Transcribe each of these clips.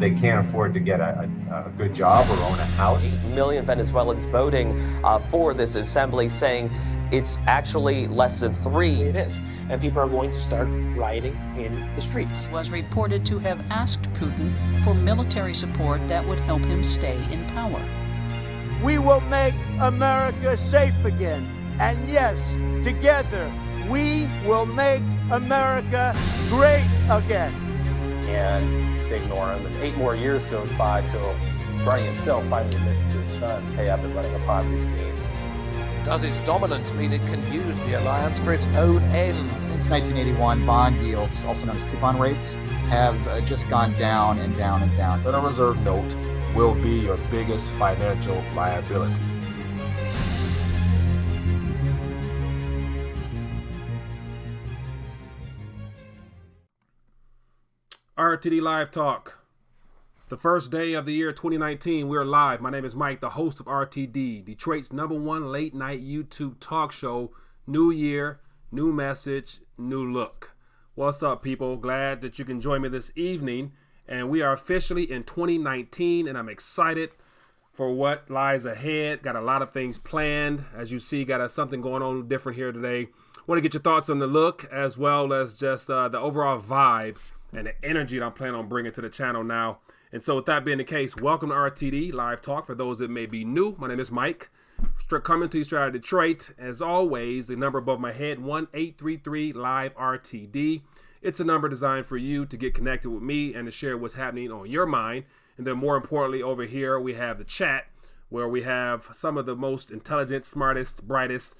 They can't afford to get a good job or own a house. 8 million Venezuelans voting for this assembly, saying it's actually less than 3. It is. And people are going to start rioting in the streets. Was reported to have asked Putin for military support that would help him stay in power. We will make America safe again. And yes, together, we will make America great again. And they ignore him. And 8 more years goes by till Bernie himself finally admits to his sons, hey, I've been running a Ponzi scheme. Does its dominance mean it can use the alliance for its own ends? Since 1981, bond yields, also known as coupon rates, have just gone down and down and down. The Federal Reserve note will be your biggest financial liability. RTD Live Talk. The first day of the year 2019, we're live. My name is Mike, the host of RTD, Detroit's #1 late night YouTube talk show. New year, new message, new look. What's up, people? Glad that you can join me this evening. And we are officially in 2019, and I'm excited for what lies ahead. Got a lot of things planned. As you see, got something going on different here today. Want to get your thoughts on the look as well as just the overall vibe and the energy that I'm planning on bringing to the channel now. And so with that being the case, welcome to RTD Live Talk. For those that may be new, my name is Mike, coming to you straight out of Detroit. As always, the number above my head, 1-833-LIVE-RTD. It's a number designed for you to get connected with me and to share what's happening on your mind. And then more importantly, over here, we have the chat where we have some of the most intelligent, smartest, brightest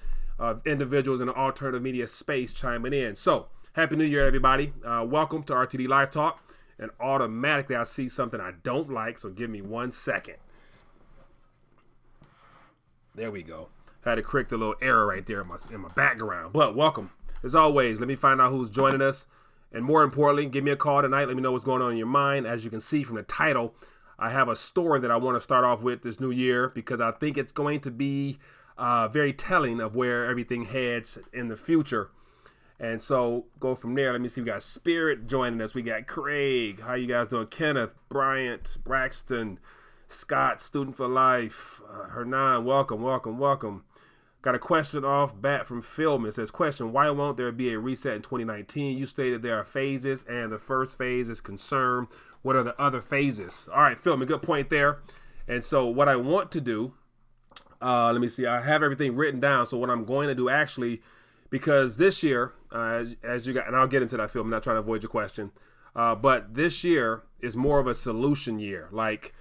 individuals in the alternative media space chiming in. So Happy New Year, everybody. Welcome to RTD Live Talk. And automatically I see something I don't like, so give me 1 second. There we go. Had to correct a little error right there in my background. But welcome. As always, let me find out who's joining us. And more importantly, give me a call tonight. Let me know what's going on in your mind. As you can see from the title, I have a story that I want to start off with this new year because I think it's going to be very telling of where everything heads in the future. And so go from there. Let me see. We got Spirit joining us. We got Craig. How you guys doing? Kenneth, Bryant, Braxton, Scott, Student for Life, Hernan. Welcome, welcome, welcome. Got a question off bat from Philman. It says, question, why won't there be a reset in 2019? You stated there are phases, and the first phase is concern. What are the other phases? All right, Philman, good point there. And so what I want to do, let me see. I have everything written down. So what I'm going to do actually, because this year, as you got, and I'll get into that, Phil, I'm not trying to avoid your question, but this year is more of a solution year. Like,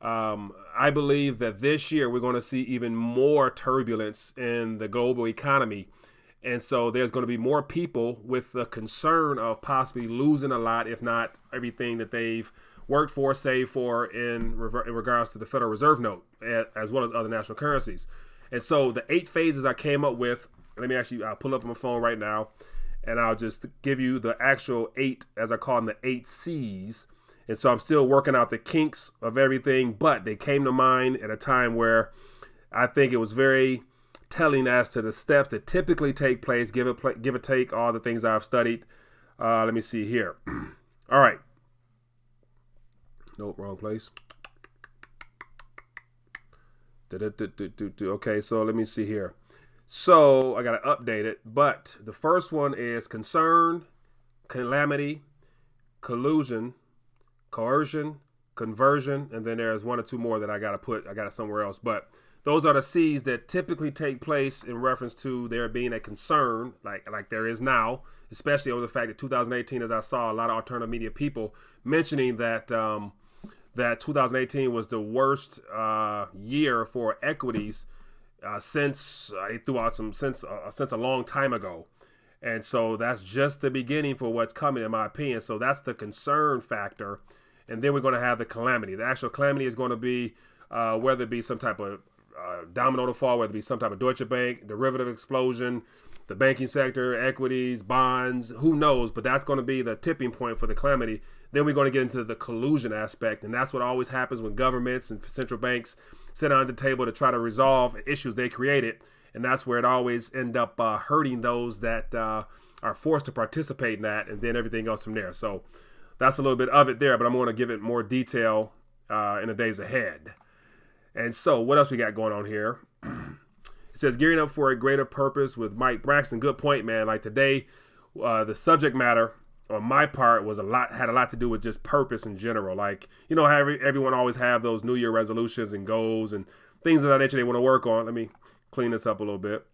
I believe that this year we're going to see even more turbulence in the global economy. And so there's going to be more people with the concern of possibly losing a lot, if not everything that they've worked for, saved for in regards to the Federal Reserve note, as well as other national currencies. And so the 8 phases I came up with, let me actually, I'll pull up my phone right now, and I'll just give you the actual 8, as I call them, the 8 C's. And so I'm still working out the kinks of everything, but they came to mind at a time where I think it was very telling as to the steps that typically take place, give or take all the things I've studied. Let me see here. All right. Nope, wrong place. Okay, so let me see here. So I got to update it, but the first one is concern, calamity, collusion, coercion, conversion, and then there's 1 or 2 more that I got it somewhere else. But those are the C's that typically take place in reference to there being a concern, like there is now, especially over the fact that 2018, as I saw a lot of alternative media people mentioning that that 2018 was the worst year for equities since a long time ago. And so that's just the beginning for what's coming, in my opinion. So that's the concern factor. And then we're going to have the calamity. The actual calamity is going to be whether it be some type of domino to fall, whether it be some type of Deutsche Bank, derivative explosion, the banking sector, equities, bonds, who knows? But that's going to be the tipping point for the calamity. Then we're going to get into the collusion aspect. And that's what always happens when governments and central banks sit down at the table to try to resolve issues they created. And that's where it always end up hurting those that are forced to participate in that. And then everything goes from there. So that's a little bit of it there, but I'm going to give it more detail in the days ahead. And so what else we got going on here? It says gearing up for a greater purpose with Mike Braxton. Good point, man. Like today, the subject matter on my part had a lot to do with just purpose in general. Like, you know, how everyone always have those New Year resolutions and goals and things of that nature they want to work on. Let me clean this up a little bit.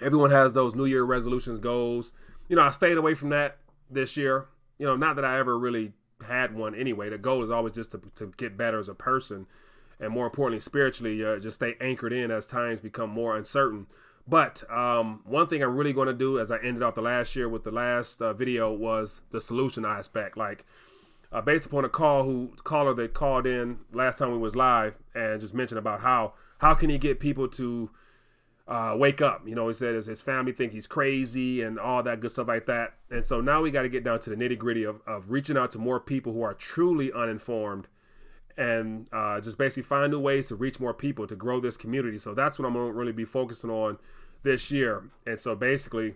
Everyone has those New Year resolutions, goals. You know, I stayed away from that this year. You know, not that I ever really had one anyway. The goal is always just to get better as a person, and more importantly, spiritually, just stay anchored in as times become more uncertain. But one thing I'm really going to do, as I ended off the last year with the last video, was the solution aspect. Like, based upon a caller that called in last time we was live and just mentioned about how can he get people to wake up. You know, he said his family think he's crazy and all that good stuff like that. And so now we got to get down to the nitty gritty of reaching out to more people who are truly uninformed and just basically find new ways to reach more people to grow this community. So that's what I'm going to really be focusing on this year. And so basically,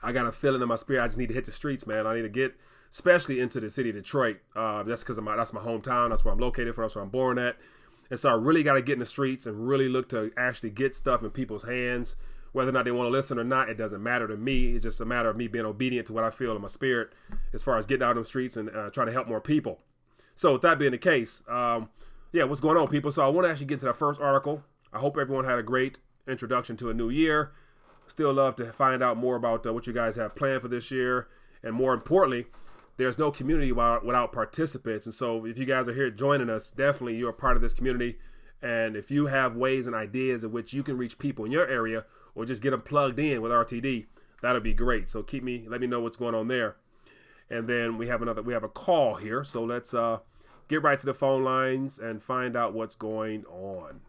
I got a feeling in my spirit, I just need to hit the streets, man. I need to get especially into the city of Detroit. That's because that's my hometown. That's where I'm located from. That's where I'm born at. And so I really got to get in the streets and really look to actually get stuff in people's hands. Whether or not they want to listen or not, it doesn't matter to me. It's just a matter of me being obedient to what I feel in my spirit as far as getting out on the streets and trying to help more people. So with that being the case, what's going on, people? So I want to actually get to that first article. I hope everyone had a great introduction to a new year. Still love to find out more about what you guys have planned for this year. And more importantly, there's no community without participants. And so if you guys are here joining us, definitely you're a part of this community. And if you have ways and ideas in which you can reach people in your area or just get them plugged in with RTD, that'll be great. So let me know what's going on there. And then we have a call here. So let's get right to the phone lines and find out what's going on.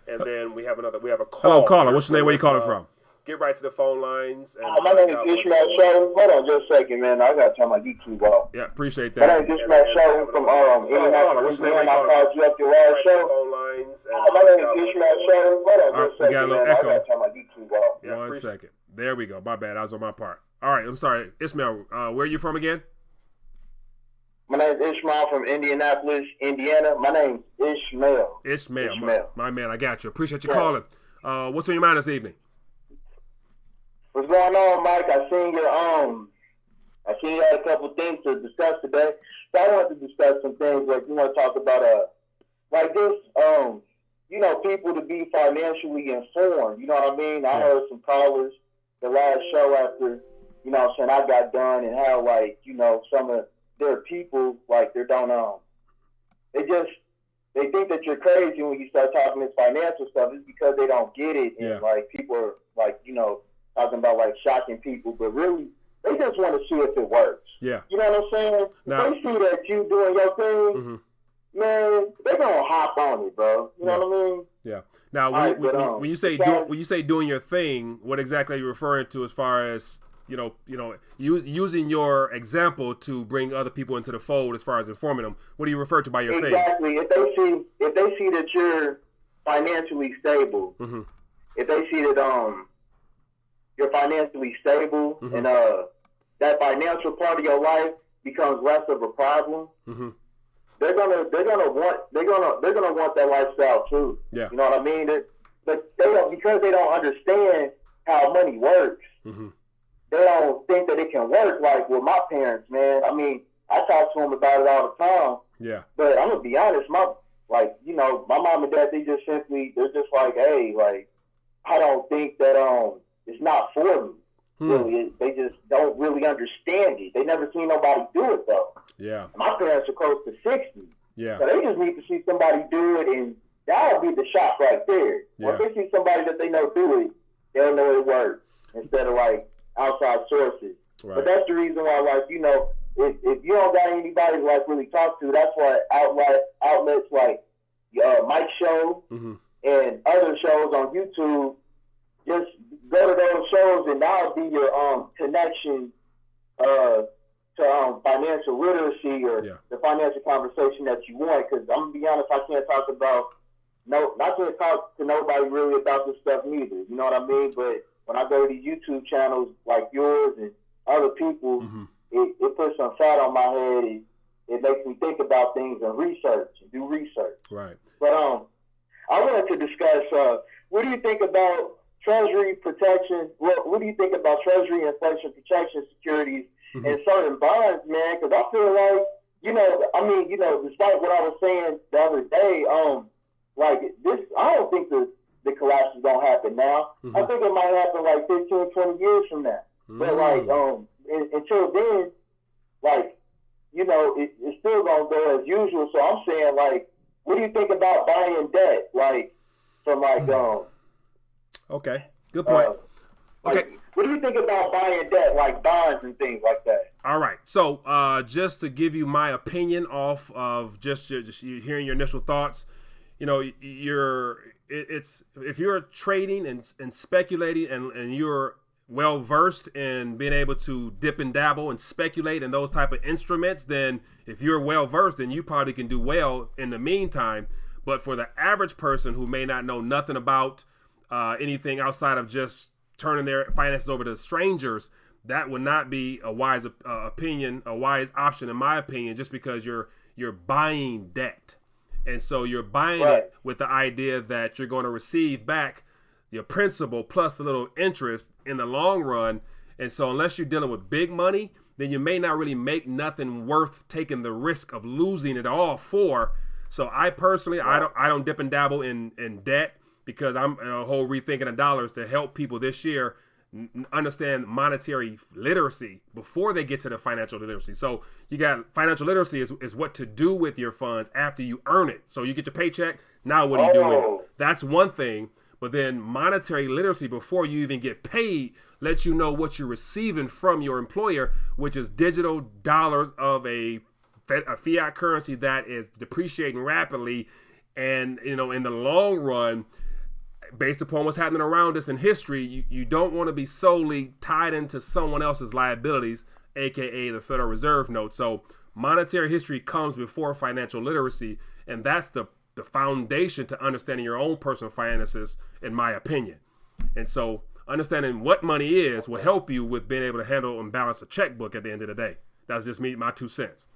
And then we have a call. Hello, caller. What's your name? Where you calling from? Get right to the phone lines. And my name is Ishmael Sheldon. Hold on just a second, man. I got to turn my YouTube off. Yeah, appreciate that. My name is Ishmael Sheldon from Indianapolis. I called you up your last show. My name is Ishmael Sheldon. Hold on just a second, man. I got to turn my YouTube off. Yeah, 1 second. There we go. My bad. I was on my part. All right. I'm sorry. Ishmael, where are you from again? My name is Ishmael from Indianapolis, Indiana. My name is Ishmael. Ishmael. My man, I got you. Appreciate you calling. What's on your mind this evening? What's going on, Mike? I seen you had a couple things to discuss today. So I wanted to discuss some things like you want to talk about like this, people to be financially informed. You know what I mean? I heard some callers the last show after, I got done and how some of their people they think that you're crazy when you start talking this financial stuff. It's because they don't get it, and people are talking about shocking people, but really they just want to see if it works. Yeah. You know what I'm saying? Now, if they see that you doing your thing, man, they're gonna hop on it, bro. You know what I mean? Yeah. Now, when you say doing your thing, what exactly are you referring to as far as using your example to bring other people into the fold as far as informing them? What do you refer to by your thing? Exactly. If they see that you're financially stable, if they see that you're financially stable and that financial part of your life becomes less of a problem, they're gonna want that lifestyle too. Yeah. You know what I mean? But because they don't understand how money works. They don't think that it can work like with my parents, man. I mean, I talk to them about it all the time. Yeah. But I'm gonna be honest, my mom and dad, they're just like, hey, I don't think that it's not for me. Really, they just don't really understand it. They never seen nobody do it though. Yeah. My parents are close to 60. Yeah. So they just need to see somebody do it, and that'll be the shock right there. Yeah. Once they see somebody that they know do it, they'll know it works instead of outside sources. Right. But that's the reason why, if you don't got anybody to really talk to, that's why outlets like Mike's show and other shows on YouTube, just go to those shows and that'll be your connection to financial literacy or the financial conversation that you want. Because I'm gonna be honest, I can't talk to nobody really about this stuff neither. You know what I mean? But when I go to these YouTube channels like yours and other people, it puts some fat on my head. It makes me think about things and do research. Right. But I wanted to discuss, what do you think about Treasury protection? What do you think about Treasury inflation protection securities and certain bonds, man? Because I feel like, despite what I was saying the other day, like this, I don't think the collapse is gonna happen now. I think it might happen like 15, 20 years from now. But like, until then, like, it's still gonna go as usual. So I'm saying, like, what do you think about buying debt, like, from like, Okay, good point. Like, what do you think about buying debt, like bonds and things like that? All right. So just to give you my opinion off of just hearing your initial thoughts, if you're trading and speculating and you're well versed in being able to dip and dabble and speculate in those type of instruments, then if you're well versed, then you probably can do well in the meantime. But for the average person who may not know nothing about anything outside of just turning their finances over to strangers, that would not be a wise a wise option, in my opinion, just because you're buying debt. And so you're buying it with the idea that you're going to receive back your principal plus a little interest in the long run. And so unless you're dealing with big money, then you may not really make nothing worth taking the risk of losing it all for. So I personally, I don't dip and dabble in debt, because I'm in a whole rethinking of dollars to help people this year understand monetary literacy before they get to the financial literacy. So you got financial literacy is what to do with your funds after you earn it. So you get your paycheck. Now what do you do with it? That's one thing. But then monetary literacy before you even get paid lets you know what you're receiving from your employer, which is digital dollars of a fiat currency that is depreciating rapidly. And, in the long run, based upon what's happening around us in history, you don't want to be solely tied into someone else's liabilities, aka the Federal Reserve note. So monetary history comes before financial literacy, and that's the foundation to understanding your own personal finances, in my opinion. And so understanding what money is will help you with being able to handle and balance a checkbook at the end of the day. That's just my 2 cents.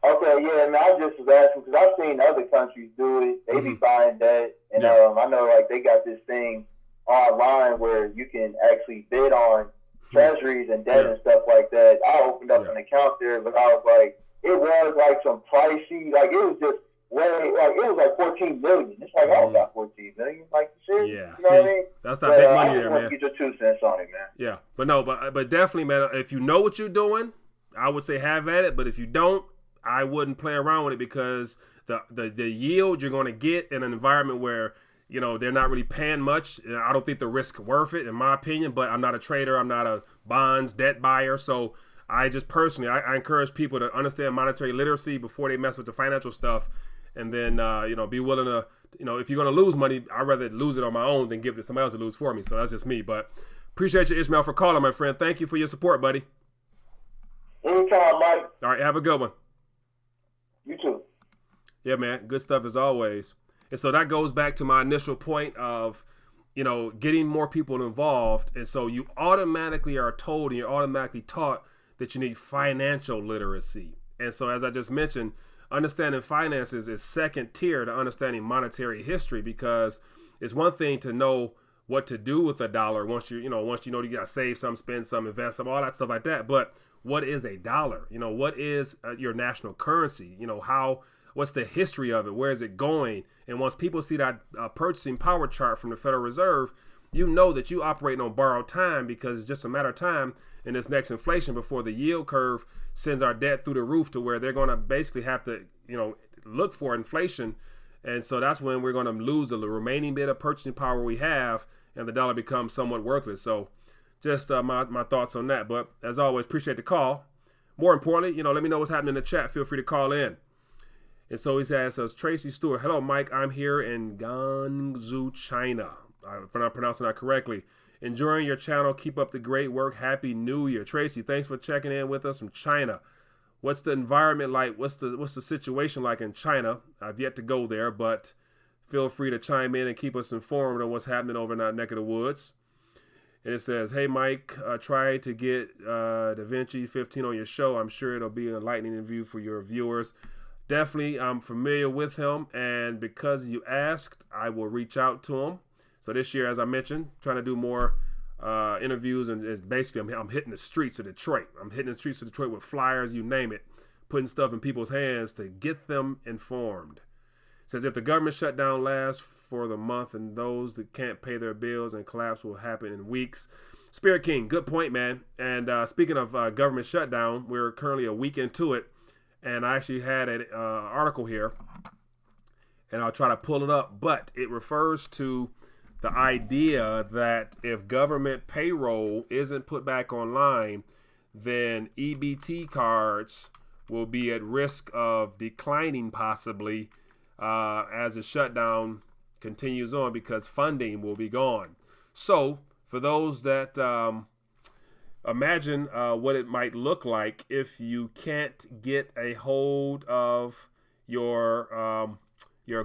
Okay, yeah, and I just was asking because I've seen other countries do it. They be buying debt, and I know like they got this thing online where you can actually bid on treasuries and debt and stuff like that. I opened up an account there, but I was like, it was like some pricey, like it was just it was like 14 million. It's like, I don't got 14 million. Like, serious? Yeah, you know what I mean? That's not big money there, man. I just want to get your 2 cents on it, man. Yeah, but definitely, man, if you know what you're doing, I would say have at it. But if you don't, I wouldn't play around with it, because the yield you're going to get in an environment where, they're not really paying much. I don't think the risk worth it, in my opinion, but I'm not a trader. I'm not a bonds debt buyer. So I just personally, I encourage people to understand monetary literacy before they mess with the financial stuff. And then, be willing to, if you're going to lose money, I'd rather lose it on my own than give it to somebody else to lose for me. So that's just me. But appreciate you, Ishmael, for calling, my friend. Thank you for your support, buddy. Anytime, Mike. All right, have a good one. You too. Yeah, man. Good stuff as always. And so that goes back to my initial point of, getting more people involved. And so you automatically are told and you're automatically taught that you need financial literacy. And so, as I just mentioned, understanding finances is second tier to understanding monetary history, because it's one thing to know what to do with a dollar once you know you got to save some, spend some, invest some, all that stuff like that. But what is a dollar? What is your national currency? What's the history of it? Where is it going? And once people see that purchasing power chart from the Federal Reserve, you know that you operating on borrowed time, because it's just a matter of time in this next inflation before the yield curve sends our debt through the roof to where they're going to basically have to, look for inflation. And so that's when we're going to lose the remaining bit of purchasing power we have, and the dollar becomes somewhat worthless. So just my thoughts on that. But as always, appreciate the call. More importantly, let me know what's happening in the chat. Feel free to call in. And so he says, Tracy Stewart, hello, Mike. I'm here in Guangzhou, China. If I'm not pronouncing that correctly. Enjoying your channel. Keep up the great work. Happy New Year. Tracy, thanks for checking in with us from China. What's the environment like? What's the situation like in China? I've yet to go there, but feel free to chime in and keep us informed on what's happening over in that neck of the woods. And it says, hey, Mike, try to get Da Vinci 15 on your show. I'm sure it'll be an enlightening interview for your viewers. Definitely, I'm familiar with him. And because you asked, I will reach out to him. So this year, as I mentioned, trying to do more interviews. And basically, I'm hitting the streets of Detroit. I'm hitting the streets of Detroit with flyers, you name it, putting stuff in people's hands to get them informed. It says, if the government shutdown lasts for the month and those that can't pay their bills and collapse will happen in weeks. Spirit King, good point, man. And speaking of government shutdown, we're currently a week into it. And I actually had an article here, and I'll try to pull it up. But it refers to the idea that if government payroll isn't put back online, then EBT cards will be at risk of declining possibly as the shutdown continues on, because funding will be gone. So for those that imagine what it might look like if you can't get a hold of your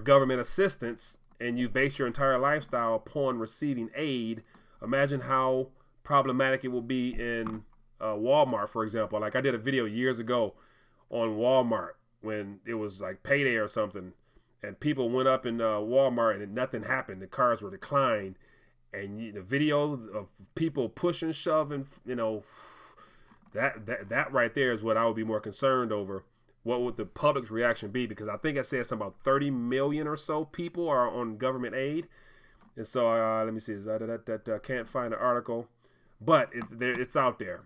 government assistance and you base your entire lifestyle upon receiving aid. Imagine how problematic it will be in Walmart, for example. Like I did a video years ago on Walmart when it was like payday or something, and people went up in Walmart and nothing happened. The cars were declined, and the video of people pushing, shoving, that right there is what I would be more concerned over. What would the public's reaction be? Because I think I said something about 30 million or so people are on government aid. And so let me see. I can't find the article, but it's out there.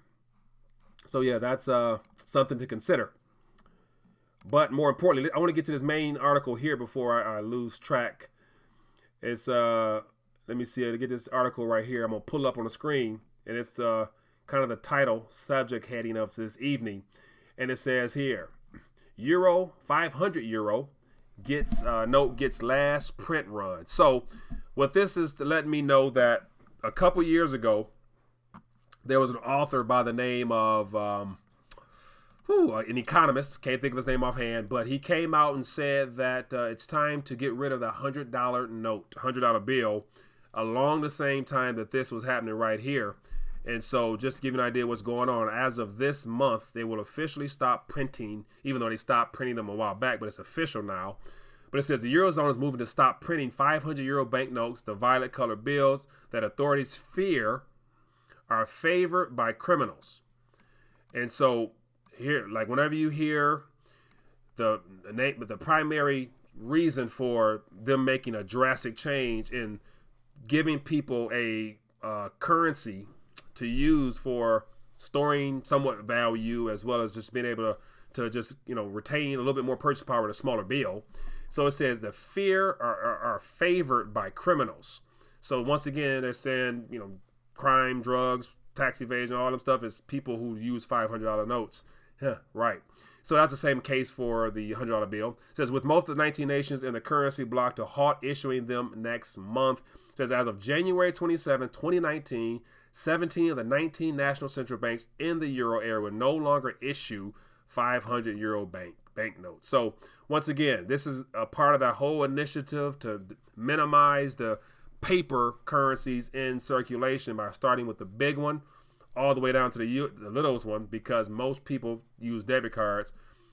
So yeah, that's something to consider. But more importantly, I want to get to this main article here before I lose track. It's let me see. To get this article right here, I'm gonna pull it up on the screen, and it's kind of the title subject heading of this evening, and it says here, Euro 500 euro note gets last print run. So what this is to let me know that a couple years ago there was an author by the name of an economist, can't think of his name offhand, but he came out and said that it's time to get rid of the $100 note, $100 bill, along the same time that this was happening right here. And so just to give you an idea what's going on, as of this month, they will officially stop printing, even though they stopped printing them a while back, but it's official now. But it says the Eurozone is moving to stop printing 500 euro banknotes, the violet colored bills that authorities fear are favored by criminals. And so here, like whenever you hear the primary reason for them making a drastic change in giving people a currency to use for storing somewhat value, as well as just being able to just retain a little bit more purchase power with a smaller bill. So it says the fear are favored by criminals. So once again, they're saying crime, drugs, tax evasion, all them stuff is people who use $500 notes. Right. So that's the same case for the $100 bill. It says with most of the 19 nations in the currency bloc to halt issuing them next month. It says as of January 27, 2019, 17 of the 19 national central banks in the euro area will no longer issue 500 euro banknotes. So once again, this is a part of that whole initiative to minimize the paper currencies in circulation by starting with the big one all the way down to the littlest one, because most people use debit cards.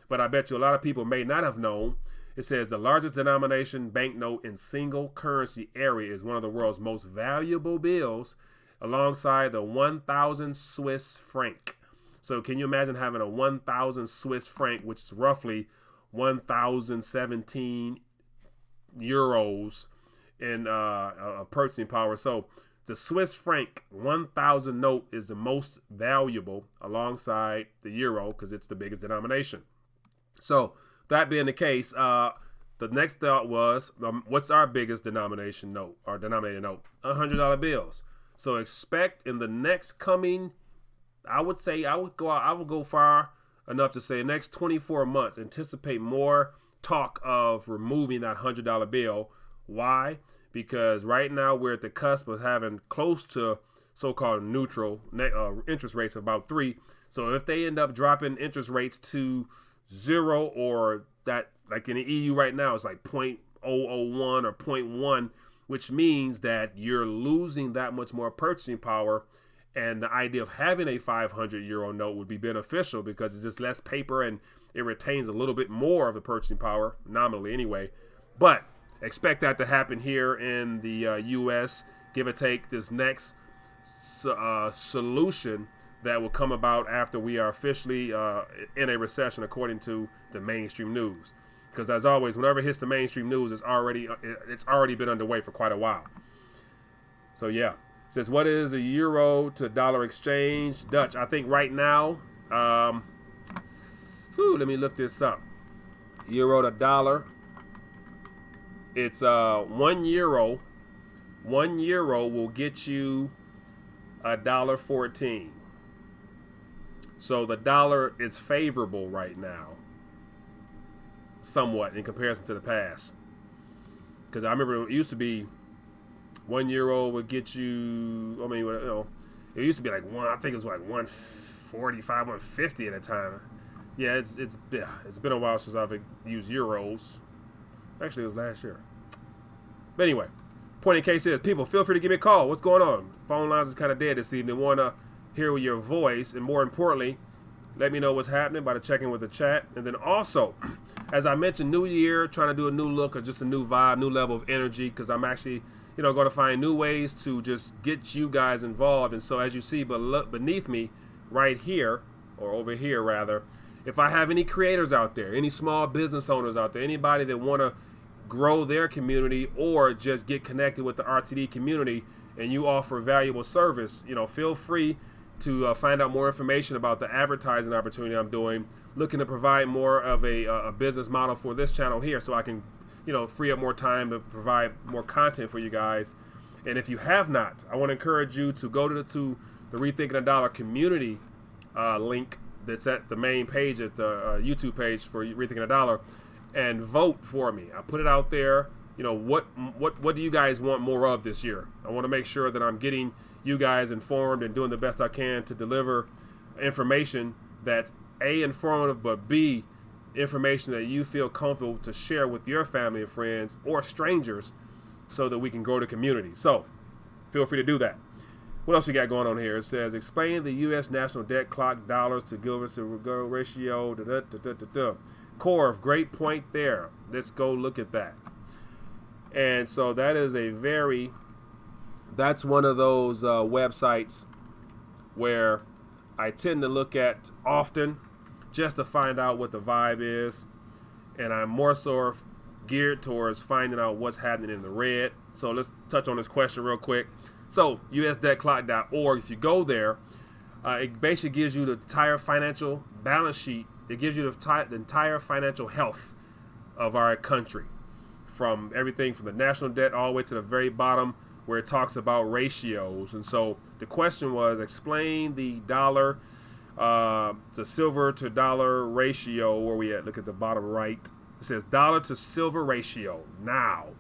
But I bet you a lot of people may not have known. It says the largest denomination banknote in single currency area is one of the world's most valuable bills, alongside the 1,000 Swiss franc. So can you imagine having a 1,000 Swiss franc, which is roughly 1,017 euros in purchasing power? So the Swiss franc 1,000 note is the most valuable alongside the euro because it's the biggest denomination. So that being the case, the next thought was, what's our biggest denominated note? $100 bills. So expect in the next coming, I would go far enough to say next 24 months, anticipate more talk of removing that $100 bill. Why? Because right now we're at the cusp of having close to so-called neutral interest rates of about 3. So if they end up dropping interest rates to 0, or that, like in the EU right now, it's like 0.001 or 0.1, which means that you're losing that much more purchasing power. And the idea of having a 500 euro note would be beneficial because it's just less paper and it retains a little bit more of the purchasing power, nominally anyway. But expect that to happen here in the U.S., give or take this next solution that will come about after we are officially in a recession, according to the mainstream news. Because as always, whenever it hits the mainstream news, it's already been underway for quite a while. So yeah, it says, what is a euro to dollar exchange? Dutch, I think right now, let me look this up. Euro to dollar. It's 1 euro. 1 euro will get you $1.14. So the dollar is favorable right now, somewhat in comparison to the past. Because I remember it used to be 1 euro would get you. I mean, you know, it used to be like one. I think it was like 145, 150 at a time. Yeah, it's been a while since I've used euros. Actually, it was last year. But anyway, point in case is, people, feel free to give me a call. What's going on? Phone lines is kind of dead this evening. Want to hear your voice, and more importantly, let me know what's happening by checking with the chat. And then also, as I mentioned, new year, trying to do a new look or just a new vibe, new level of energy, because I'm actually, going to find new ways to just get you guys involved. And so as you see beneath me right here, or over here rather, if I have any creators out there, any small business owners out there, anybody that want to grow their community or just get connected with the RTD community, and you offer valuable service, feel free to find out more information about the advertising opportunity I'm doing, looking to provide more of a business model for this channel here, so I can, free up more time to provide more content for you guys. And if you have not, I want to encourage you to go to the Rethinking the Dollar community link that's at the main page, at the YouTube page for Rethinking the Dollar, and vote for me. I put it out there. What do you guys want more of this year? I want to make sure that I'm getting you guys informed and doing the best I can to deliver information that's A, informative, but B, information that you feel comfortable to share with your family and friends or strangers so that we can grow the community. So feel free to do that. What else we got going on here? It says, explain the U.S. national debt clock, dollars to Gilbert's ratio. Corv, great point there. Let's go look at that. And so that is that's one of those websites where I tend to look at often just to find out what the vibe is. And I'm more so geared towards finding out what's happening in the red. So let's touch on this question real quick. So usdebtclock.org, if you go there, it basically gives you the entire financial balance sheet. It gives you the entire financial health of our country, from everything from the national debt all the way to the very bottom where it talks about ratios. And so the question was, explain the dollar to silver to dollar ratio. Where we at? Look at the bottom right. It says dollar to silver ratio. Now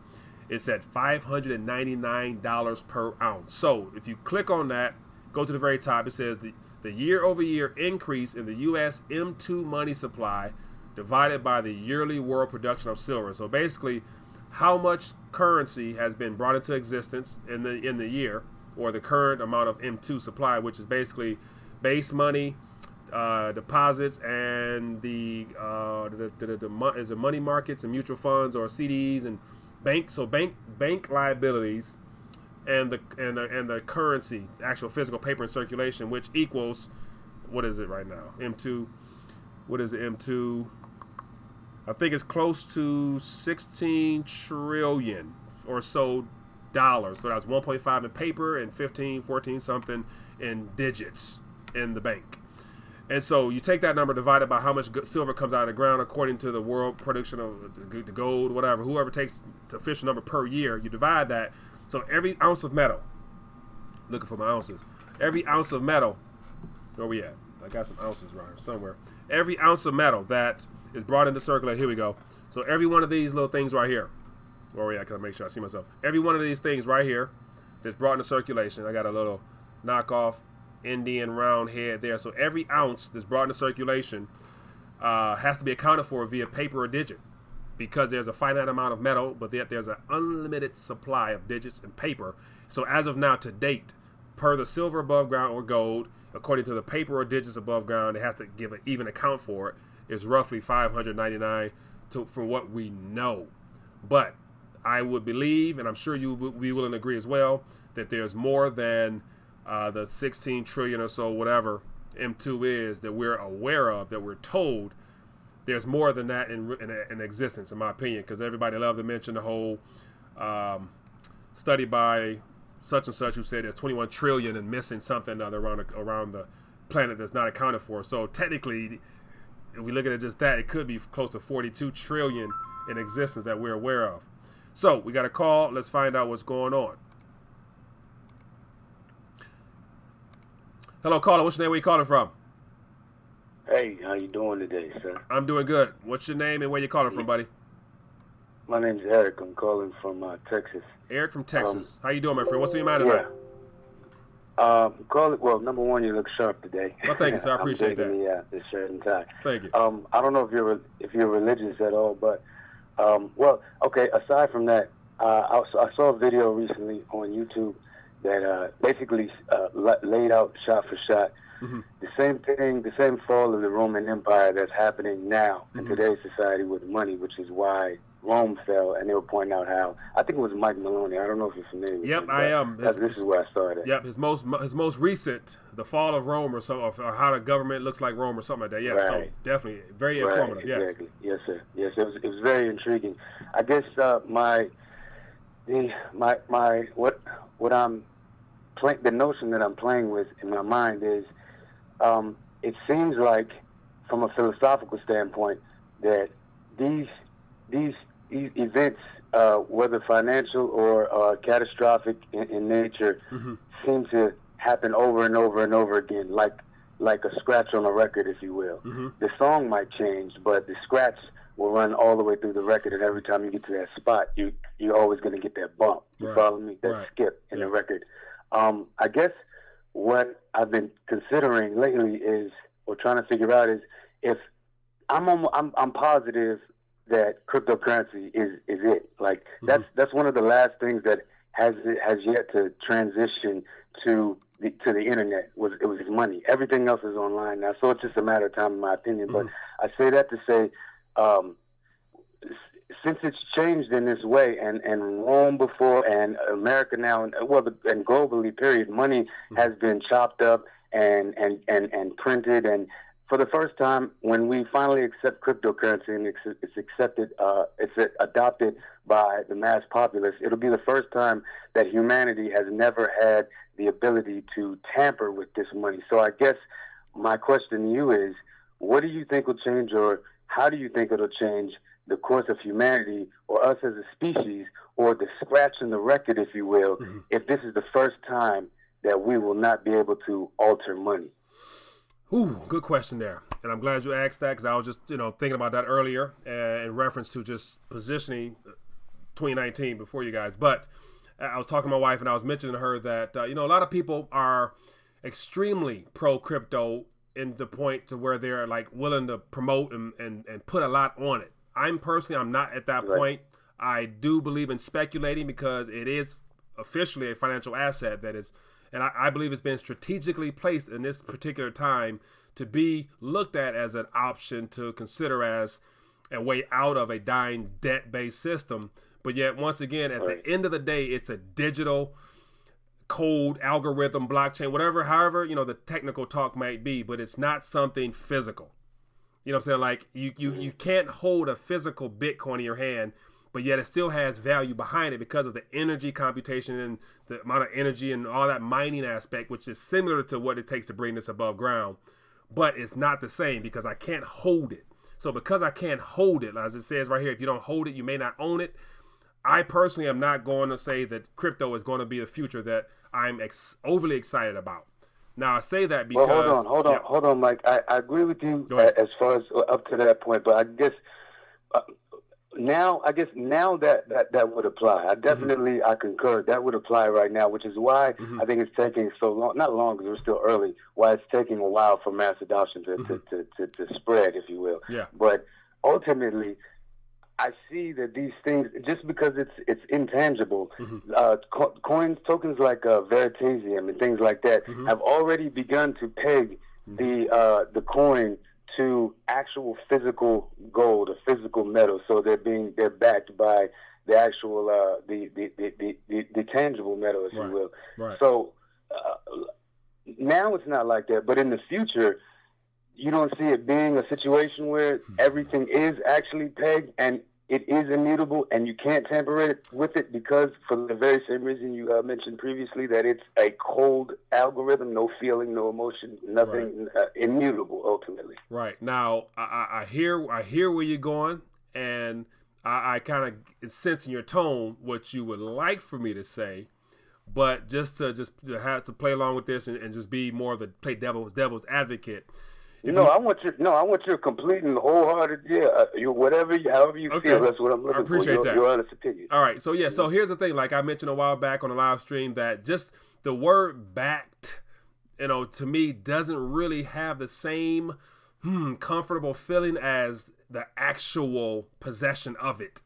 it's at $599 per ounce. So if you click on that, go to the very top, it says the year-over-year increase in the U.S. M2 money supply divided by the yearly world production of silver. So basically, how much currency has been brought into existence in the year, or the current amount of M2 supply, which is basically base money, deposits, and the money markets and mutual funds or CDs and bank liabilities, and the currency, actual physical paper in circulation, which equals, what is it right now? M2. What is the M2? I think it's close to 16 trillion or so dollars. So that's 1.5 in paper and 14 something in digits in the bank. And so you take that number divided by how much silver comes out of the ground according to the world production of the gold, whatever, whoever takes the official number per year, you divide that. So every ounce of metal, looking for my ounces, every ounce of metal, where we at? I got some ounces right here somewhere. Every ounce of metal that is brought into circulation, here we go. So every one of these little things right here, where we at? Can I make sure I see myself? Every one of these things right here that's brought into circulation, I got a little knockoff Indian round head there. So every ounce that's brought into circulation has to be accounted for via paper or digit. because there's a finite amount of metal, but yet there's an unlimited supply of digits and paper. So as of now, to date, per the silver above ground or gold, according to the paper or digits above ground, it has to give an even account for it, is roughly 599 from what we know. But I would believe, and I'm sure you would be willing to agree as well, that there's more than the 16 trillion or so, whatever M2 is, that we're aware of, that we're told. There's more than that in existence, in my opinion, because everybody loves to mention the whole study by such and such who said there's 21 trillion and missing something other around the planet that's not accounted for. So technically, if we look at it just that, it could be close to 42 trillion in existence that we're aware of. So we got a call. Let's find out what's going on. Hello, caller. What's your name? Where you calling from? Hey, how you doing today, sir? I'm doing good. What's your name and where you calling from, buddy? My name's Eric. I'm calling from Texas. Eric from Texas. How you doing, my friend? What's on your mind tonight? Well, number one, you look sharp today. Well, thank you, sir. I appreciate that. The shirt and tie. Thank you. I don't know if you're religious at all, but okay. Aside from that, I saw a video recently on YouTube that basically laid out shot for shot the same thing, the same fall of the Roman Empire that's happening now in today's society with money, which is why Rome fell. And they were pointing out how, I think it was Mike Maloney. I don't know if you're familiar with him. I am. This is where I started. Yep, his most recent, the fall of Rome or something, or how the government looks like Rome or something like that. Yeah, right. So definitely very informative. Exactly. Yes, sir. Yes, it was very intriguing. I guess what I'm playing, the notion that I'm playing with in my mind is, it seems like, from a philosophical standpoint, that these events, whether financial or catastrophic in nature, seem to happen over and over and over again, like a scratch on a record, if you will. The song might change, but the scratch will run all the way through the record, and every time you get to that spot, you're always going to get that bump. You follow me? That skip in the record. I guess what I've been considering lately is, or trying to figure out, is if I'm positive that cryptocurrency is it. Like that's one of the last things that has yet to transition to the internet. It was money. Everything else is online now, so it's just a matter of time, in my opinion. But I say that to say, since it's changed in this way, and Rome before, and America now, and globally, period, money has been chopped up and printed, and for the first time, when we finally accept cryptocurrency and it's accepted, it's adopted by the mass populace, it'll be the first time that humanity has never had the ability to tamper with this money. So I guess my question to you is, what do you think will change, or how do you think it'll change the course of humanity, or us as a species, or the scratch in the record, if you will, if this is the first time that we will not be able to alter money? Ooh, good question there. And I'm glad you asked that, because I was just, thinking about that earlier in reference to just positioning 2019 before you guys. But I was talking to my wife, and I was mentioning to her that, a lot of people are extremely pro-crypto in the point to where they're like willing to promote and put a lot on it. I'm not at that point. I do believe in speculating, because it is officially a financial asset that is, and I believe it's been strategically placed in this particular time to be looked at as an option to consider as a way out of a dying debt-based system. But yet, once again, at the end of the day, it's a digital code, algorithm, blockchain, however, the technical talk might be, but it's not something physical. You know what I'm saying? Like, you can't hold a physical Bitcoin in your hand, but yet it still has value behind it because of the energy computation and the amount of energy and all that mining aspect, which is similar to what it takes to bring this above ground. But it's not the same, because I can't hold it. So because I can't hold it, as it says right here, if you don't hold it, you may not own it. I personally am not going to say that crypto is going to be the future that I'm overly excited about. Now, I say that because... Well, hold on, Mike. I agree with you as far as up to that point, but I guess now that would apply. I definitely I concur. That would apply right now, which is why I think it's taking so long. Not long, because we're still early. Why it's taking a while for mass adoption to spread, if you will. Yeah. But ultimately, I see that these things, just because it's intangible, coins, tokens like Veritasium and things like that have already begun to peg the coin to actual physical gold or physical metal. So they're backed by the actual the tangible metal, if you will. Right. So now it's not like that, but in the future, you don't see it being a situation where everything is actually pegged and it is immutable and you can't tamper it with it, because for the very same reason you mentioned previously, that it's a cold algorithm, no feeling, no emotion, nothing, immutable ultimately. Right. Now, I hear where you're going, and I kind of sense in your tone what you would like for me to say, but just to have to play along with this and just be more of the play devil's advocate. I want your complete and wholehearted, however you feel. That's what I'm looking for. I appreciate that. Your honest opinion. All right. So, so here's the thing. Like I mentioned a while back on a live stream, that just the word backed, to me doesn't really have the same comfortable feeling as the actual possession of it.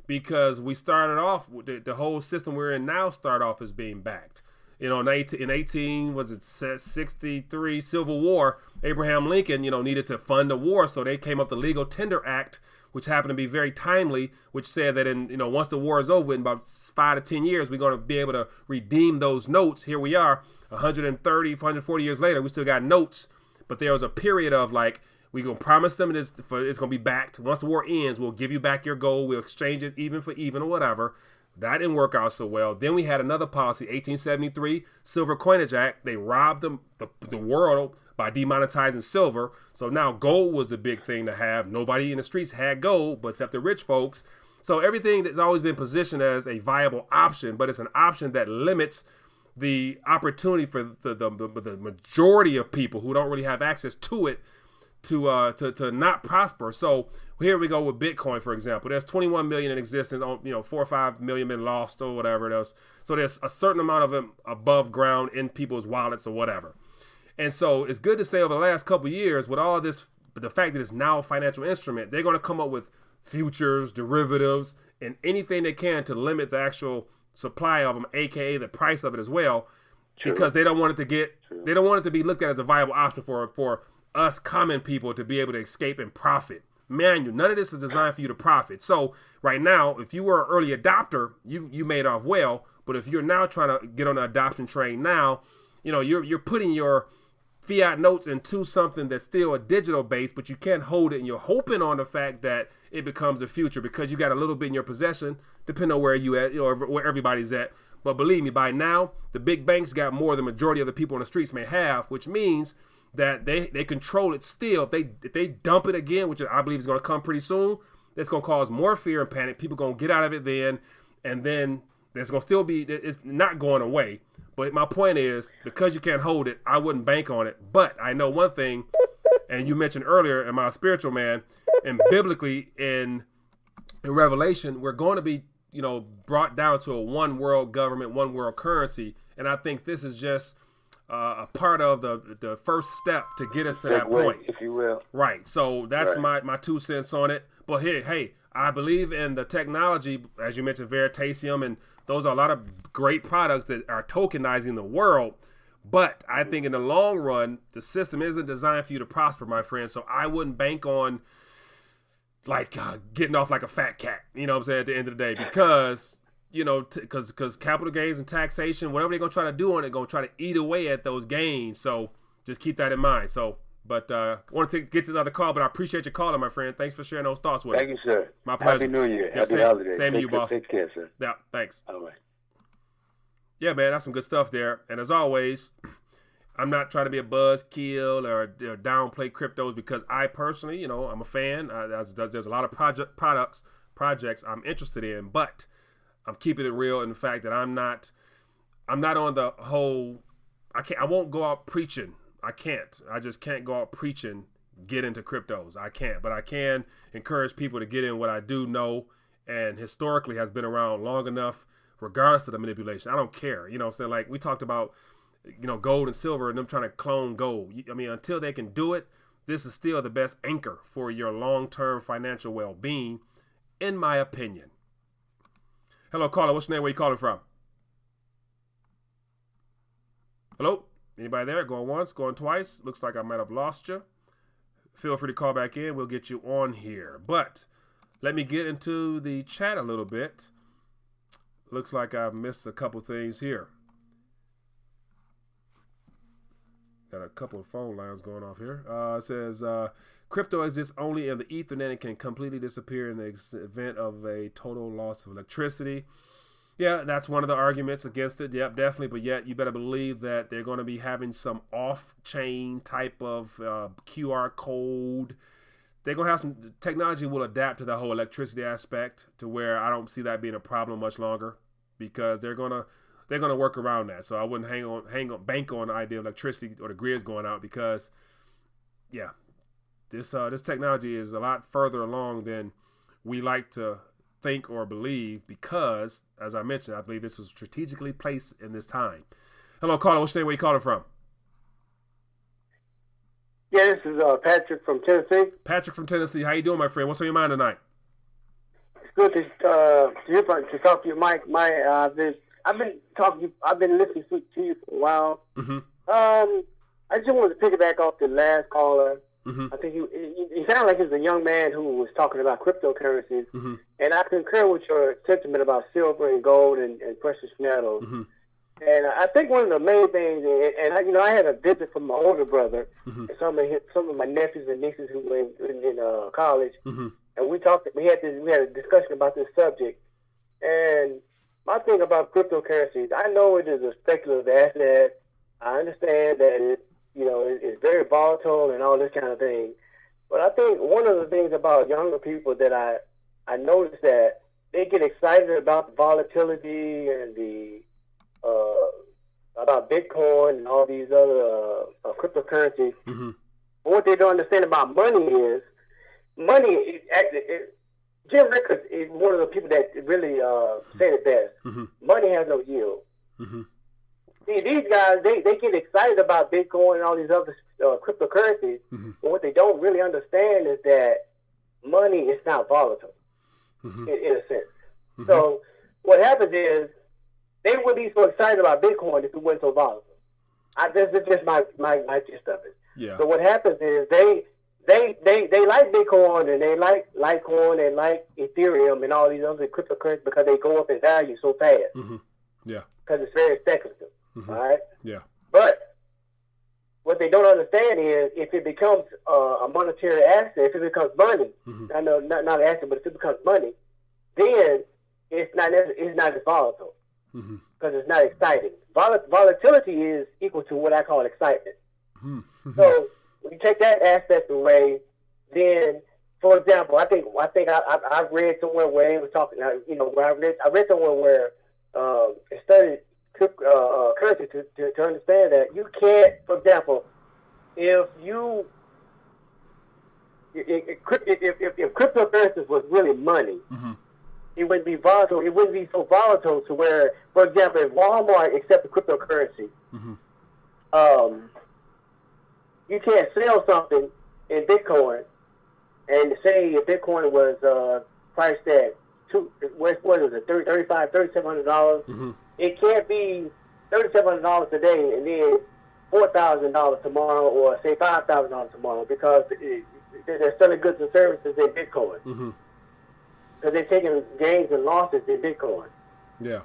Because we started off, the whole system we're in now start off as being backed. In 1863 Civil War, Abraham Lincoln, needed to fund the war, so they came up with the Legal Tender Act, which happened to be very timely, which said that once the war is over, in about 5 to 10 years, we're going to be able to redeem those notes. Here we are, 130, 140 years later, we still got notes, but there was a period of like, we're going to promise them it's going to be backed. Once the war ends, we'll give you back your gold, we'll exchange it even for even or whatever. That didn't work out so well. Then we had another policy, 1873 Silver Coinage Act. They robbed the world by demonetizing silver. So now gold was the big thing to have. Nobody in the streets had gold, but except the rich folks. So everything that's always been positioned as a viable option, but it's an option that limits the opportunity for the majority of people who don't really have access to it to not prosper. So here we go with Bitcoin, for example. There's 21 million in existence. 4 or 5 million been lost or whatever it is. So there's a certain amount of them above ground in people's wallets or whatever. And so it's good to say over the last couple of years, with all this, but the fact that it's now a financial instrument, they're going to come up with futures, derivatives, and anything they can to limit the actual supply of them, aka the price of it as well, because they don't want it to be looked at as a viable option for us common people to be able to escape and profit. Man, none of this is designed for you to profit. So right now, if you were an early adopter, you made off well. But if you're now trying to get on the adoption train now, you're putting your fiat notes into something that's still a digital base, but you can't hold it, and you're hoping on the fact that it becomes a future because you got a little bit in your possession, depending on where you at, where everybody's at. But believe me, by now, the big banks got more than the majority of the people on the streets may have, which means that they control it still. If they dump it again, which I believe is going to come pretty soon, that's going to cause more fear and panic. People going to get out of it then, and then there's going to still be, it's not going away. But my point is, because you can't hold it, I wouldn't bank on it. But I know one thing, and you mentioned earlier in my spiritual man, and biblically in Revelation, we're going to be, brought down to a one world government, one world currency. And I think this is just a part of the first step to get us to that point, if you will. Right. So that's my 2 cents on it. But hey, I believe in the technology, as you mentioned, Veritasium, and those are a lot of great products that are tokenizing the world. But I think in the long run, the system isn't designed for you to prosper, my friend. So I wouldn't bank on getting off like a fat cat, what I'm saying, at the end of the day, because because capital gains and taxation, whatever they're going to try to do on it, going to try to eat away at those gains. So just keep that in mind. So, but I want to get to the other call, but I appreciate your calling, my friend. Thanks for sharing those thoughts with me. Thank you, sir. My pleasure. Happy New Year. Happy holidays. Same to you, boss. Take care, sir. Yeah, thanks. All right. Yeah, man, that's some good stuff there. And as always, I'm not trying to be a buzzkill or downplay cryptos, because I personally, I'm a fan. There's a lot of projects I'm interested in, but I'm keeping it real in the fact that I'm not on the whole, I won't go out preaching. I just can't go out preaching, get into cryptos. I can't, but I can encourage people to get in what I do know and historically has been around long enough, regardless of the manipulation. I don't care. What I'm saying? Like we talked about, gold and silver and them trying to clone gold. I mean, until they can do it, this is still the best anchor for your long-term financial well-being. in my opinion. Hello, caller. What's your name? Where you calling from? Hello? Anybody there? Going once, going twice? Looks like I might have lost you. Feel free to call back in. We'll get you on here. But let me get into the chat a little bit. Looks like I've missed a couple things here. Got a couple of phone lines going off here. It says, crypto exists only in the Ethernet and can completely disappear in the event of a total loss of electricity. Yeah, that's one of the arguments against it. Yep, definitely. But yet, you better believe that they're going to be having some off-chain type of QR code. They're going to have some technology will adapt to the whole electricity aspect to where I don't see that being a problem much longer, because they're going to work around that. So I wouldn't bank on the idea of electricity or the grids going out, because yeah, this technology is a lot further along than we like to think or believe, because as I mentioned, I believe this was strategically placed in this time. Hello, caller. What's your name? Where you calling from? Yeah, this is Patrick from Tennessee. Patrick from Tennessee. How you doing, my friend? What's on your mind tonight? It's good to talk to you, Mike. I've been listening to you for a while. Mm-hmm. I just wanted to piggyback off the last caller. Mm-hmm. I think he sounded like he was a young man who was talking about cryptocurrencies, mm-hmm. and I concur with your sentiment about silver and gold and precious metals. Mm-hmm. And I think one of the main things, and I had a visit from my older brother, mm-hmm. and some of my nephews and nieces who were in college, mm-hmm. and we had a discussion about this subject. And my thing about cryptocurrencies, I know it is a speculative asset. I understand that it's very volatile and all this kind of thing. But I think one of the things about younger people that I noticed that they get excited about the volatility and about Bitcoin and all these other cryptocurrencies. Mm-hmm. But what they don't understand about money is Jim Rickards is one of the people that really said it best. Mm-hmm. Money has no yield. Mm-hmm. See, these guys, they get excited about Bitcoin and all these other cryptocurrencies, mm-hmm. but what they don't really understand is that money is not volatile, mm-hmm. in a sense. Mm-hmm. So what happens is they would be so excited about Bitcoin if it wasn't so volatile. This is just my gist of it. Yeah. So what happens is they like Bitcoin and they like Litecoin and like Ethereum and all these other cryptocurrencies because they go up in value so fast. Mm-hmm. Yeah. Because it's very speculative. Mm-hmm. All right? Yeah. But what they don't understand is if it becomes a monetary asset, if it becomes money, mm-hmm. I know not an asset, but if it becomes money, then it's not as volatile because mm-hmm. it's not exciting. Volatility is equal to what I call excitement. Mm-hmm. So when you take that aspect away, then, for example, I think I've read somewhere where they were talking. Where I read somewhere where it studied currency to understand that you can't, for example, if cryptocurrencies was really money, mm-hmm. it wouldn't be volatile. It wouldn't be so volatile to where, for example, if Walmart accepted cryptocurrency, mm-hmm. You can't sell something in Bitcoin and say if Bitcoin was priced at $3,700. Mm-hmm. It can't be $3,700 today and then $4,000 tomorrow, or say $5,000 tomorrow, because they're selling goods and services in Bitcoin. Mm-hmm. Because they're taking gains and losses in Bitcoin. Yeah.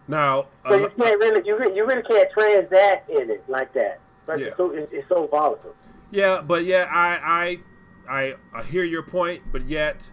Now, so you can't you really can't transact in it like that. But yeah. It's so volatile. Yeah, but yeah, I hear your point, but yet,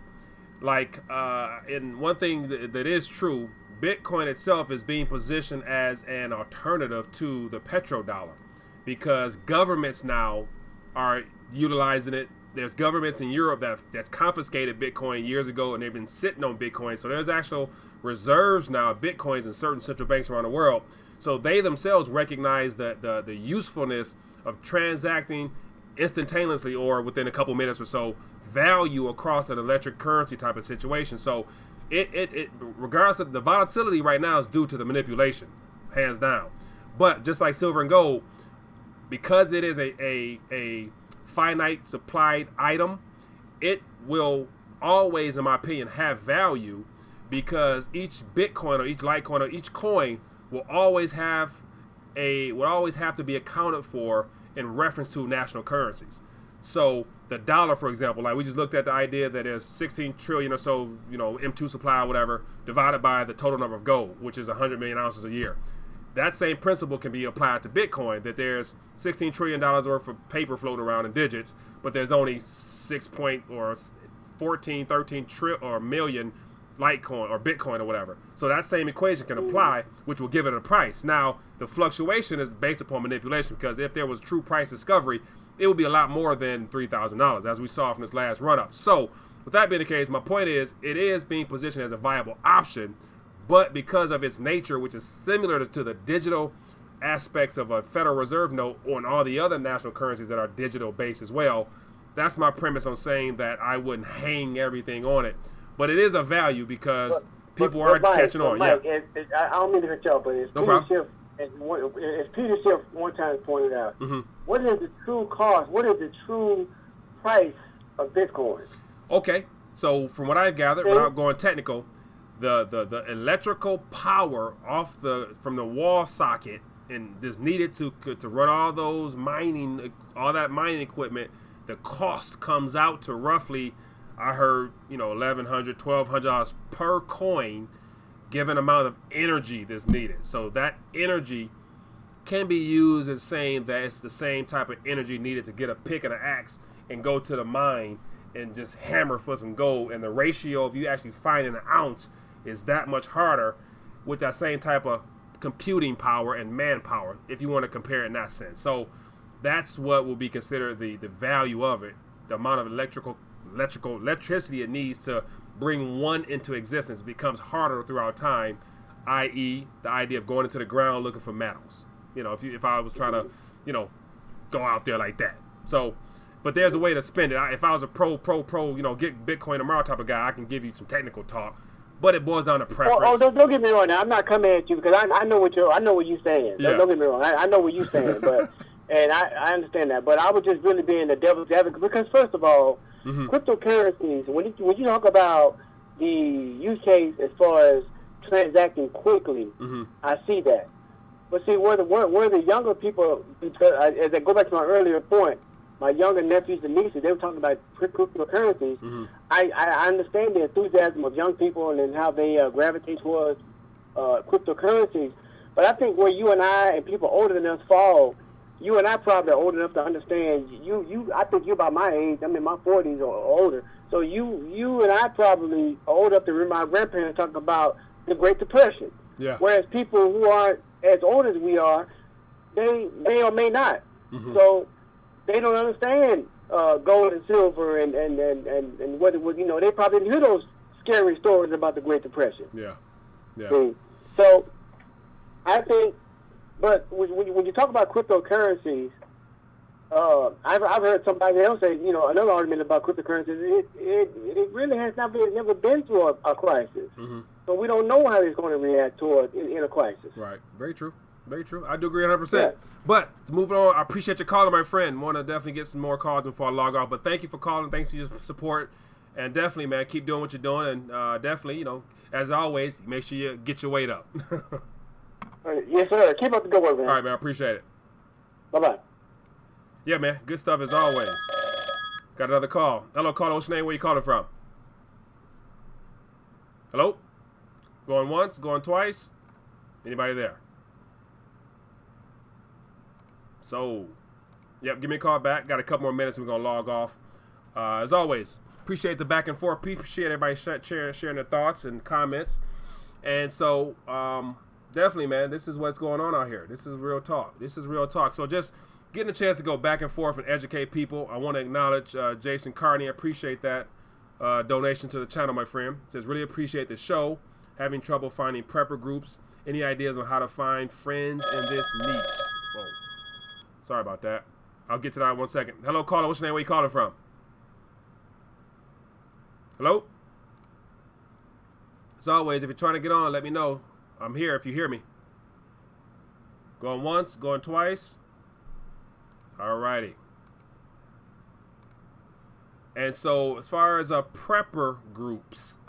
and one thing that is true, Bitcoin itself is being positioned as an alternative to the petrodollar, because governments now are utilizing it. There's governments in Europe that's confiscated Bitcoin years ago, and they've been sitting on Bitcoin. So there's actual reserves now of Bitcoins in certain central banks around the world. So they themselves recognize the usefulness of transacting instantaneously or within a couple minutes or so value across an electric currency type of situation. So it regardless of the volatility right now is due to the manipulation, hands down. But just like silver and gold, because it is a finite supplied item, it will always, in my opinion, have value, because each Bitcoin or each Litecoin or each coin will always have to be accounted for in reference to national currencies. So the dollar, for example, like we just looked at the idea that there's 16 trillion or so, M2 supply or whatever, divided by the total number of gold, which is 100 million ounces a year. That same principle can be applied to Bitcoin, that there's $16 trillion worth of paper floating around in digits, but there's only 13 million Litecoin or Bitcoin or whatever. So that same equation can apply, which will give it a price. Now, the fluctuation is based upon manipulation, because if there was true price discovery, it would be a lot more than $3,000, as we saw from this last run-up. So, with that being the case, my point is, it is being positioned as a viable option, but because of its nature, which is similar to the digital aspects of a Federal Reserve note or all the other national currencies that are digital-based as well, that's my premise on saying that I wouldn't hang everything on it. But it is a value because people are catching on. Mike, I don't mean to cut you off, but as Peter Schiff one time pointed out, what is the true cost? What is the true price of Bitcoin? Okay, so from what I've gathered, without going technical, the electrical power from the wall socket and is needed to run all that mining equipment, the cost comes out to roughly, I heard, $1,100, $1,200 per coin, given amount of energy that's needed. So that energy can be used as saying that it's the same type of energy needed to get a pick and an axe and go to the mine and just hammer for some gold. And the ratio of you actually finding an ounce is that much harder with that same type of computing power and manpower, if you want to compare it in that sense. So that's what will be considered the value of it, the amount of electricity it needs to bring one into existence becomes harder throughout time, i.e. the idea of going into the ground looking for metals. If I was trying to, go out there like that. So, but there's a way to spend it. If I was a pro, get Bitcoin tomorrow type of guy, I can give you some technical talk, but it boils down to preference. Don't get me wrong. Now, I'm not coming at you because I know what you're saying. Yeah. Don't get me wrong. I know what you're saying, but and I understand that. But I was just really being the devil's advocate because, first of all, cryptocurrencies, when you talk about the use case as far as transacting quickly, I see that. But see, where the younger people, as I go back to my earlier point, my younger nephews and nieces, they were talking about cryptocurrencies. I understand the enthusiasm of young people and then how they gravitate towards cryptocurrencies. But I think where you and I and people older than us fall, you and I probably are old enough to understand. I think you're about my age. I'm in my 40s or older. So you and I probably are old enough to remember my grandparents talking about the Great Depression. Yeah. Whereas people who aren't as old as we are, they may or may not. So they don't understand gold and silver and what it was. They probably didn't hear those scary stories about the Great Depression. Yeah. So I think. But when you talk about cryptocurrencies, I've heard somebody else say, another argument about cryptocurrencies. It really has never been through a crisis, so we don't know how it's going to react to it in a crisis. Right. Very true. Very true. I do agree 100%. But moving on, I appreciate your calling, my friend. Want to definitely get some more calls before I log off. But thank you for calling. Thanks for your support. And definitely, man, keep doing what you're doing. And definitely, as always, make sure you get your weight up. Yes, sir. Keep up the good work, man. All right, man. I appreciate it. Bye-bye. Yeah, man. Good stuff as always. Got another call. Hello, caller. What's your name? Where you calling from? Hello? Going once? Going twice? Anybody there? So, yep, give me a call back. Got a couple more minutes and we're going to log off. As always, appreciate the back and forth. Appreciate everybody sharing their thoughts and comments. And so, definitely, man, this is what's going on out here. This is real talk. So just getting a chance to go back and forth and educate people. I want to acknowledge Jason Carney. I appreciate that donation to the channel, my friend. It says, really appreciate the show. Having trouble finding prepper groups. Any ideas on how to find friends in this niche? Whoa. Sorry about that. I'll get to that in 1 second. Hello, caller. What's your name? Where you calling from? Hello? As always, if you're trying to get on, let me know. I'm here if you hear me. Going once, going twice. Alrighty. And so as far as prepper groups,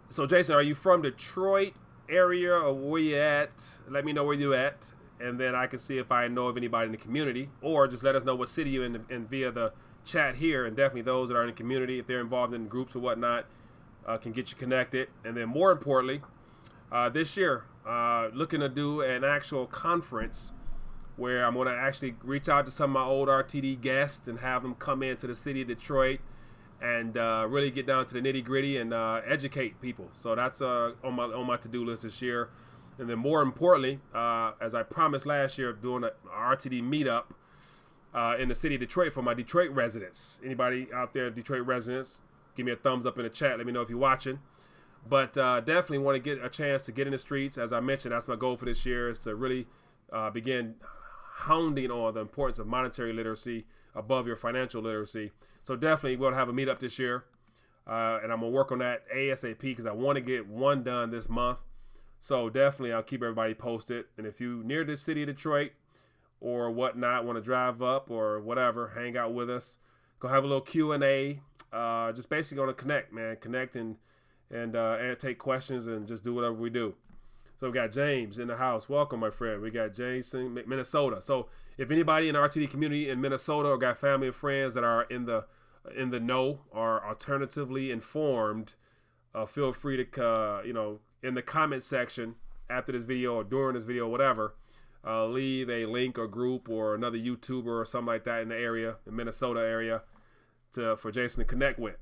so Jason, are you from Detroit area or where you at? Let me know where you at, and then I can see if I know of anybody in the community, or just let us know what city you're in and via the chat here, and definitely those that are in the community, if they're involved in groups or whatnot, can get you connected. And then more importantly, this year, looking to do an actual conference where I'm going to actually reach out to some of my old RTD guests and have them come into the city of Detroit and really get down to the nitty gritty and educate people. So that's on my to-do list this year. And then more importantly, as I promised last year, doing an RTD meetup in the city of Detroit for my Detroit residents. Anybody out there, Detroit residents, give me a thumbs up in the chat. Let me know if you're watching. But definitely want to get a chance to get in the streets. As I mentioned, that's my goal for this year, is to really begin hounding on the importance of monetary literacy above your financial literacy. So definitely we're going to have a meetup this year. And I'm going to work on that ASAP because I want to get one done this month. So definitely I'll keep everybody posted. And if you're near the city of Detroit or whatnot, want to drive up or whatever, hang out with us, go have a little Q&A. Just basically going to connect, man. Connect and take questions and just do whatever we do. So we got James in the house. Welcome, my friend. We got James in Minnesota. So if anybody in the RTD community in Minnesota or got family and friends that are in the know or alternatively informed, feel free to in the comment section after this video or during this video, whatever, leave a link or group or another YouTuber or something like that in the area, the Minnesota area, for Jason to connect with.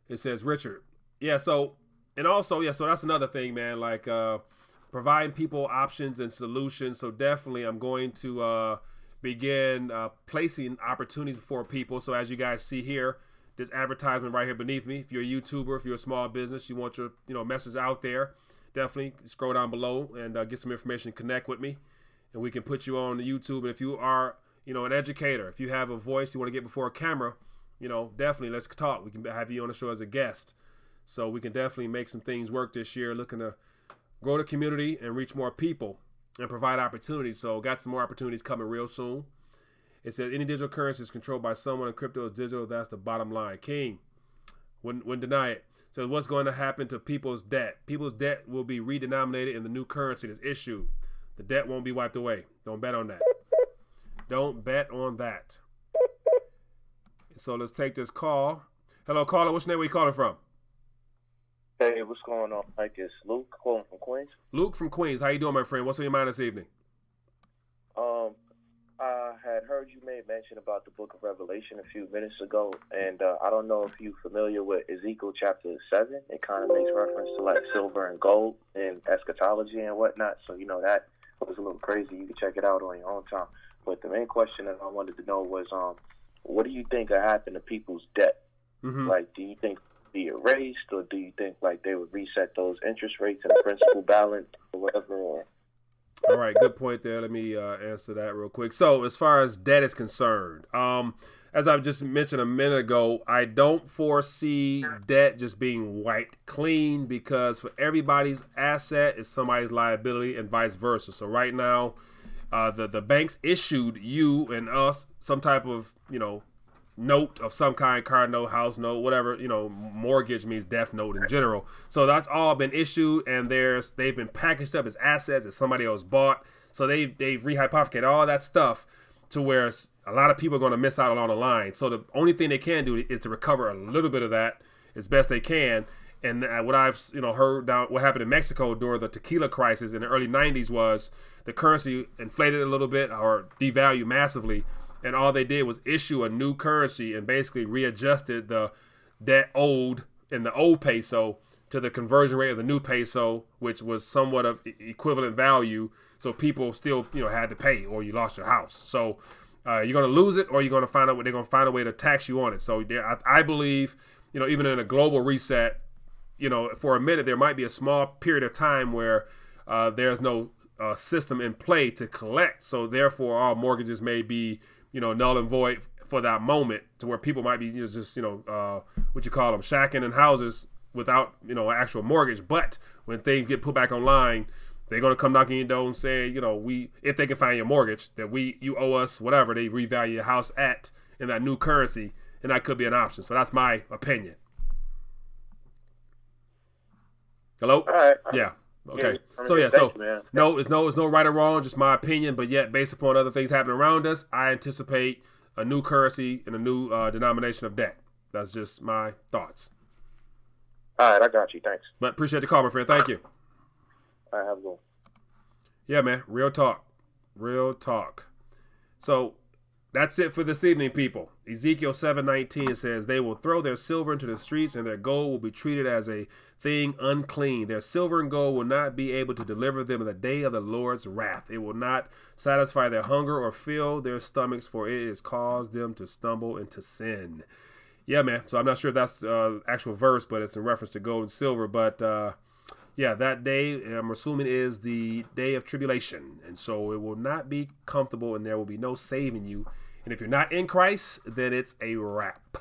It says Richard. Yeah, so that's another thing, man, like providing people options and solutions. So definitely I'm going to begin placing opportunities for people. So as you guys see here, this advertisement right here beneath me, if you're a YouTuber, if you're a small business, you want your message out there, definitely scroll down below and get some information, connect with me, and we can put you on the YouTube. And if you are an educator, if you have a voice, you want to get before a camera, definitely let's talk. We can have you on the show as a guest. So we can definitely make some things work this year, looking to grow the community and reach more people and provide opportunities. So got some more opportunities coming real soon. It says any digital currency is controlled by someone and crypto is digital. That's the bottom line. King wouldn't deny it. So what's going to happen to people's debt? People's debt will be redenominated in the new currency that's issued. The debt won't be wiped away. Don't bet on that. Don't bet on that. So let's take this call. Hello, caller. What's your name? Where you calling from? Hey, what's going on, Mike? It's Luke calling from Queens. Luke from Queens. How you doing, my friend? What's on your mind this evening? I had heard you made mention about the Book of Revelation a few minutes ago, and I don't know if you're familiar with Ezekiel chapter 7. It kind of makes reference to like silver and gold and eschatology and whatnot. So that was a little crazy. You can check it out on your own time. But the main question that I wanted to know was, what do you think will happen to people's debt? Mm-hmm. Like, do you think be erased, or do you think like they would reset those interest rates and the principal balance or whatever? All right, good point there. Let me answer that real quick. So as far as debt is concerned, as I've just mentioned a minute ago, I don't foresee debt just being wiped clean, because for everybody's asset is somebody's liability and vice versa. So right now, the banks issued you and us some type of, note of some kind, car note, house note, whatever, mortgage means death note in general. So that's all been issued, and they've been packaged up as assets that somebody else bought. So they've rehypothecated all that stuff to where a lot of people are going to miss out along the line. So the only thing they can do is to recover a little bit of that as best they can. And what I've heard down what happened in Mexico during the tequila crisis in the early 90s was the currency inflated a little bit or devalued massively. And all they did was issue a new currency and basically readjusted the debt owed in the old peso to the conversion rate of the new peso, which was somewhat of equivalent value. So people still, had to pay, or you lost your house. So you're going to lose it, or you're going to find out they're going to find a way to tax you on it. So I believe, even in a global reset, for a minute, there might be a small period of time where there's no system in play to collect. So therefore, all mortgages may be null and void for that moment, to where people might be just shacking in houses without an actual mortgage. But when things get put back online, they're gonna come knocking your door and say, if they can find your mortgage, that you owe us whatever they revalue your house at, in that new currency, and that could be an option. So that's my opinion. Hello? All right. Yeah. Okay. Yeah, thanks, man. No, it's no right or wrong, just my opinion. But yet, based upon other things happening around us, I anticipate a new currency and a new denomination of debt. That's just my thoughts. All right, I got you. Thanks. But appreciate the call, my friend. Thank you. All right, have a good one. Yeah, man. Real talk. Real talk. So that's it for this evening, people. Ezekiel 7:19 says, they will throw their silver into the streets, and their gold will be treated as a thing unclean. Their silver and gold will not be able to deliver them in the day of the Lord's wrath. It will not satisfy their hunger or fill their stomachs, for it has caused them to stumble into sin. Yeah, man. So I'm not sure if that's actual verse, but it's in reference to gold and silver. But yeah, that day, I'm assuming, is the day of tribulation. And so it will not be comfortable, and there will be no saving you. And if you're not in Christ, then it's a wrap.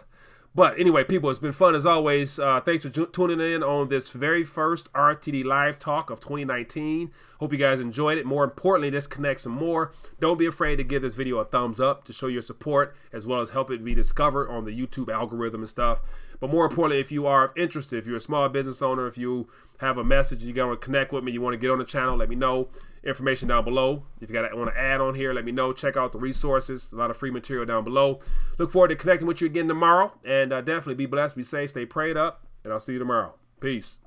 But anyway, people, it's been fun as always. Thanks for tuning in on this very first RTD Live Talk of 2019. Hope you guys enjoyed it. More importantly, let's connect some more. Don't be afraid to give this video a thumbs up to show your support, as well as help it be discovered on the YouTube algorithm and stuff. But more importantly, if you are interested, if you're a small business owner, if you have a message, you want to connect with me, you want to get on the channel, let me know. Information down below. If you want to add on here, let me know. Check out the resources. A lot of free material down below. Look forward to connecting with you again tomorrow. And definitely be blessed, be safe, stay prayed up. And I'll see you tomorrow. Peace.